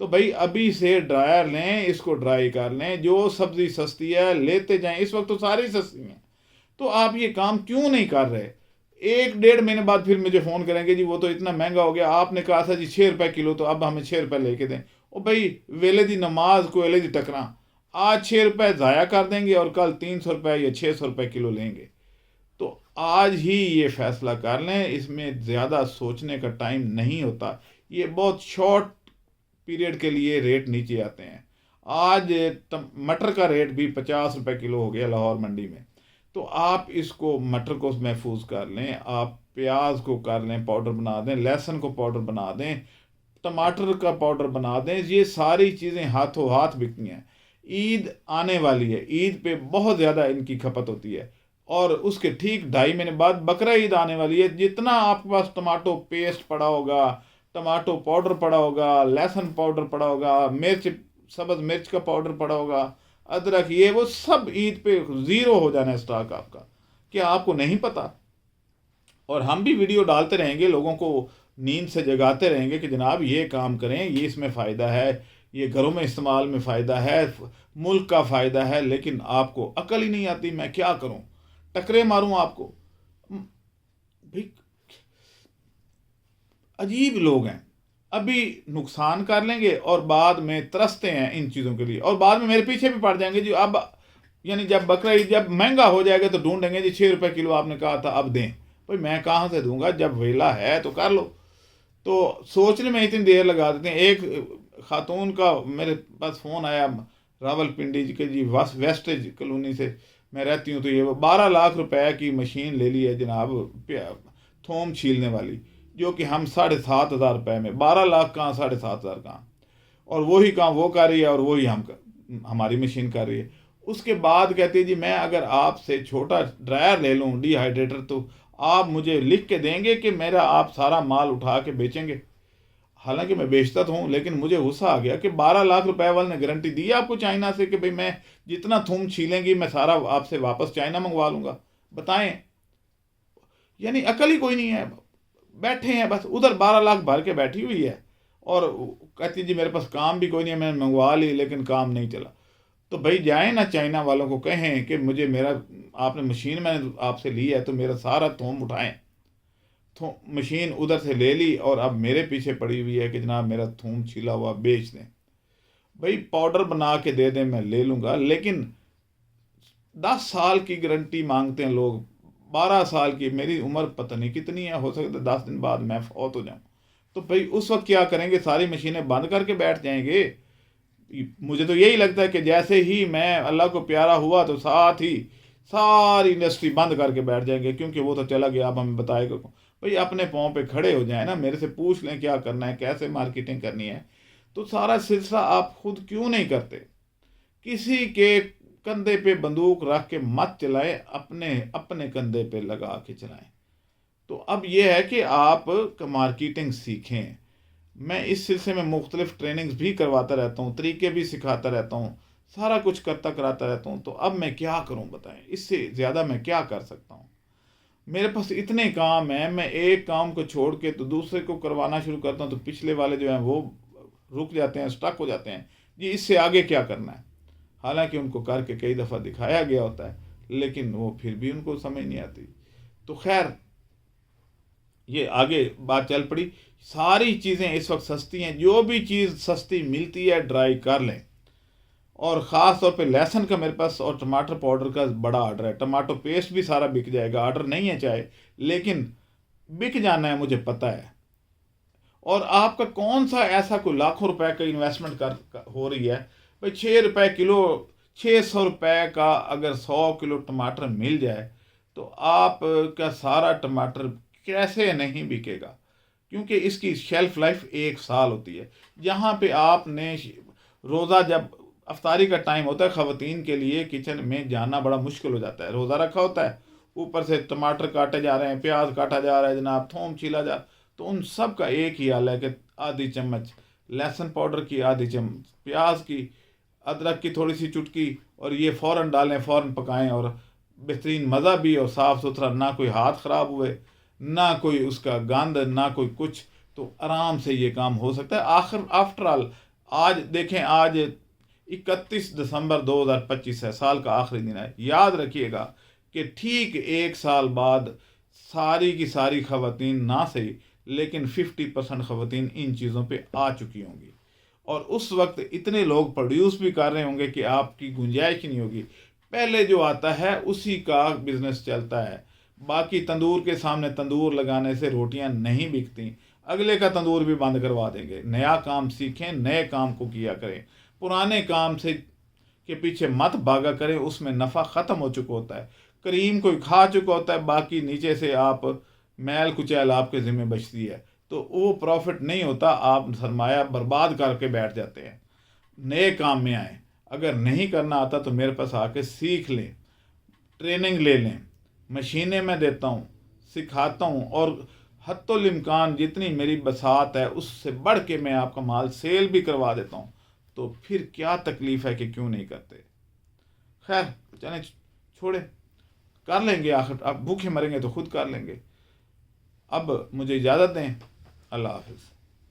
تو بھائی ابھی سے ڈرائر لیں، اس کو ڈرائی کر لیں، جو سبزی سستی ہے لیتے جائیں، اس وقت تو ساری سستی ہیں، تو آپ یہ کام کیوں نہیں کر رہے؟ 1 ڈیڑھ مہینے بعد پھر مجھے فون کریں گے جی وہ تو اتنا مہنگا ہو گیا، آپ نے کہا تھا جی 6 روپے کلو، تو اب ہمیں 6 روپے لے کے دیں۔ او بھائی ویلے دی نماز کو ویلے دی ٹکراں، آج 6 روپے ضائع کر دیں گے اور کل 300 روپے یا 600 روپے کلو لیں گے۔ تو آج ہی یہ فیصلہ کر لیں، اس میں زیادہ سوچنے کا ٹائم نہیں ہوتا، یہ بہت شارٹ پیریڈ کے لیے ریٹ نیچے آتے ہیں۔ آج مٹر کا ریٹ بھی 50 روپے کلو ہو گیا لاہور منڈی میں، تو آپ اس کو مٹر کو محفوظ کر لیں، آپ پیاز کو کر لیں پاؤڈر بنا دیں، لہسن کو پاؤڈر بنا دیں، ٹماٹر کا پاؤڈر بنا دیں، یہ ساری چیزیں ہاتھوں ہاتھ بکتی ہیں۔ عید آنے والی ہے، عید پہ بہت زیادہ ان کی کھپت ہوتی ہے، اور اس کے ٹھیک 2.5 مہینے بعد بقرہ عید آنے والی ہے، جتنا آپ کے پاس ٹماٹو پیسٹ پڑا ہوگا، ٹماٹو پاؤڈر پڑا ہوگا، لہسن پاؤڈر پڑا ہوگا، مرچ سبز مرچ کا پاؤڈر پڑا ہوگا، ادرک، یہ وہ سب عید پہ زیرو ہو جانا ہے اسٹاک آپ کا۔ کیا آپ کو نہیں پتا؟ اور ہم بھی ویڈیو ڈالتے رہیں گے، لوگوں کو نیند سے جگاتے رہیں گے کہ جناب یہ کام کریں، یہ اس میں فائدہ ہے، یہ گھروں میں استعمال میں فائدہ ہے، ملک کا فائدہ ہے، لیکن آپ کو عقل ہی نہیں آتی۔ میں کیا کروں، ٹکرے ماروں آپ کو؟ بھئی عجیب لوگ ہیں، ابھی نقصان کر لیں گے اور بعد میں ترستے ہیں ان چیزوں کے لیے، اور بعد میں میرے پیچھے بھی پڑ جائیں گے جی اب، یعنی جب بقرہ عید جب مہنگا ہو جائے گا تو ڈھونڈیں گے جی 6 روپے کلو آپ نے کہا تھا اب دیں۔ بھائی میں کہاں سے دوں گا، جب ویلا ہے تو کر لو۔ تو سوچنے میں اتنی دیر لگا دیتے ہیں۔ ایک خاتون کا میرے پاس فون آیا راول پنڈی کے جی ویسٹیج کالونی سے میں رہتی ہوں، تو یہ 12 لاکھ روپے کی مشین لے لی ہے جناب، تھوم چھیلنے والی، جو کہ ہم 7,500 روپے میں، 12 لاکھ کہاں 7,500 کہاں، اور وہی کام وہ کر رہی ہے اور وہی ہماری مشین کر رہی ہے۔ اس کے بعد کہتی ہے جی میں اگر آپ سے چھوٹا ڈرائر لے لوں ڈی ہائیڈریٹر، تو آپ مجھے لکھ کے دیں گے کہ میرا آپ سارا مال اٹھا کے بیچیں گے؟ حالانکہ میں بیچتا تو ہوں، لیکن مجھے غصہ آ گیا کہ 12 لاکھ روپے والے نے گارنٹی دی آپ کو چائنا سے کہ بھئی میں جتنا تھوم چھیلیں گی میں سارا آپ سے واپس چائنا منگوا لوں گا۔ بتائیں، یعنی عقل ہی کوئی نہیں ہے، بیٹھے ہیں بس ادھر 12 لاکھ بھر کے بیٹھی ہوئی ہے، اور کہتی جی میرے پاس کام بھی کوئی نہیں ہے، میں نے منگوا لی لیکن کام نہیں چلا۔ تو بھائی جائیں نا چائنا والوں کو کہیں کہ مجھے میرا آپ نے مشین میں نے آپ سے لی ہے تو میرا سارا تھوم اٹھائیں۔ مشین ادھر سے لے لی اور اب میرے پیچھے پڑی ہوئی ہے کہ جناب میرا تھوم چھیلا ہوا بیچ دیں۔ بھائی پاؤڈر بنا کے دے دیں میں لے لوں گا، لیکن 10 سال کی گارنٹی مانگتے ہیں لوگ، 12 سال کی، میری عمر پتہ نہیں کتنی ہے، ہو سکتا ہے 10 دن بعد میں فوت ہو جاؤں، تو بھئی اس وقت کیا کریں گے؟ ساری مشینیں بند کر کے بیٹھ جائیں گے؟ مجھے تو یہی لگتا ہے کہ جیسے ہی میں اللہ کو پیارا ہوا تو ساتھ ہی ساری انڈسٹری بند کر کے بیٹھ جائیں گے، کیونکہ وہ تو چلا گیا، اب ہمیں بتائے گا۔ بھئی اپنے پاؤں پہ کھڑے ہو جائیں نا، میرے سے پوچھ لیں کیا کرنا ہے، کیسے مارکیٹنگ کرنی ہے، تو سارا سلسلہ آپ خود کیوں نہیں کرتے؟ کسی کے کندھے پہ بندوق رکھ کے مت چلائیں، اپنے کندھے پہ لگا کے چلائیں۔ تو اب یہ ہے کہ آپ مارکیٹنگ سیکھیں۔ میں اس سلسلے میں مختلف ٹریننگز بھی کرواتا رہتا ہوں، طریقے بھی سکھاتا رہتا ہوں، سارا کچھ کراتا رہتا ہوں۔ تو اب میں کیا کروں بتائیں، اس سے زیادہ میں کیا کر سکتا ہوں؟ میرے پاس اتنے کام ہیں، میں ایک کام کو چھوڑ کے تو دوسرے کو کروانا شروع کرتا ہوں، تو پچھلے والے جو ہیں وہ رک جاتے ہیں، سٹک ہو جاتے ہیں، جی اس سے آگے کیا کرنا ہے؟ حالانکہ ان کو کر کے کئی دفعہ دکھایا گیا ہوتا ہے، لیکن وہ پھر بھی ان کو سمجھ نہیں آتی۔ تو خیر یہ آگے بات چل پڑی، ساری چیزیں اس وقت سستی ہیں، جو بھی چیز سستی ملتی ہے ڈرائی کر لیں، اور خاص طور پہ لہسن کا میرے پاس اور ٹماٹر پاؤڈر کا بڑا آرڈر ہے، ٹماٹو پیسٹ بھی سارا بک جائے گا، آرڈر نہیں ہے چاہے، لیکن بک جانا ہے مجھے پتہ ہے۔ اور آپ کا کون سا ایسا کوئی لاکھوں روپے کا انویسٹمنٹ ہو رہی ہے؟ بھائی 6 روپے کلو، 600 روپے کا اگر 100 کلو ٹماٹر مل جائے تو آپ کا سارا ٹماٹر کیسے نہیں بکے گا؟ کیونکہ اس کی شیلف لائف 1 سال ہوتی ہے۔ جہاں پہ آپ نے روزہ، جب افطاری کا ٹائم ہوتا ہے خواتین کے لیے کچن میں جانا بڑا مشکل ہو جاتا ہے، روزہ رکھا ہوتا ہے، اوپر سے ٹماٹر کاٹے جا رہے ہیں، پیاز کاٹا جا رہا ہے جناب، تھوم چھیلا جا، تو ان سب کا ایک ہی حال ہے کہ آدھی چمچ لہسن پاؤڈر کی، آدھی چمچ پیاز کی، ادرک کی تھوڑی سی چٹکی، اور یہ فوراً ڈالیں، فوراً پکائیں، اور بہترین مزہ بھی اور صاف ستھرا، نہ کوئی ہاتھ خراب ہوئے، نہ کوئی اس کا گند، نہ کوئی کچھ، تو آرام سے یہ کام ہو سکتا ہے۔ آفٹر آل آج دیکھیں، آج 31 دسمبر 2025 ہے، سال کا آخری دن ہے. یاد رکھیے گا کہ ٹھیک ایک سال بعد ساری کی ساری خواتین نہ صحیح لیکن 50% خواتین ان چیزوں پہ آ چکی ہوں گی، اور اس وقت اتنے لوگ پروڈیوس بھی کر رہے ہوں گے کہ آپ کی گنجائش نہیں ہوگی. پہلے جو آتا ہے اسی کا بزنس چلتا ہے. باقی تندور کے سامنے تندور لگانے سے روٹیاں نہیں بکتی. اگلے کا تندور بھی بند کروا دیں گے. نیا کام سیکھیں، نئے کام کو کیا کریں، پرانے کام سے کے پیچھے مت بھاگا کریں، اس میں نفع ختم ہو چکا ہوتا ہے. کریم کوئی کھا چکا ہوتا ہے، باقی نیچے سے آپ میل کچیل آپ کے ذمہ بچتی ہے، تو وہ پروفٹ نہیں ہوتا. آپ سرمایہ برباد کر کے بیٹھ جاتے ہیں. نئے کام میں آئیں. اگر نہیں کرنا آتا تو میرے پاس آ کے سیکھ لیں، ٹریننگ لے لیں. مشینیں میں دیتا ہوں، سکھاتا ہوں، اور حتی الامکان جتنی میری بساط ہے اس سے بڑھ کے میں آپ کا مال سیل بھی کروا دیتا ہوں. تو پھر کیا تکلیف ہے کہ کیوں نہیں کرتے؟ خیر چلیں، چھوڑیں، کر لیں گے. آخر اب بھوکے مریں گے تو خود کر لیں گے. اب مجھے اجازت دیں. اللہ حافظ.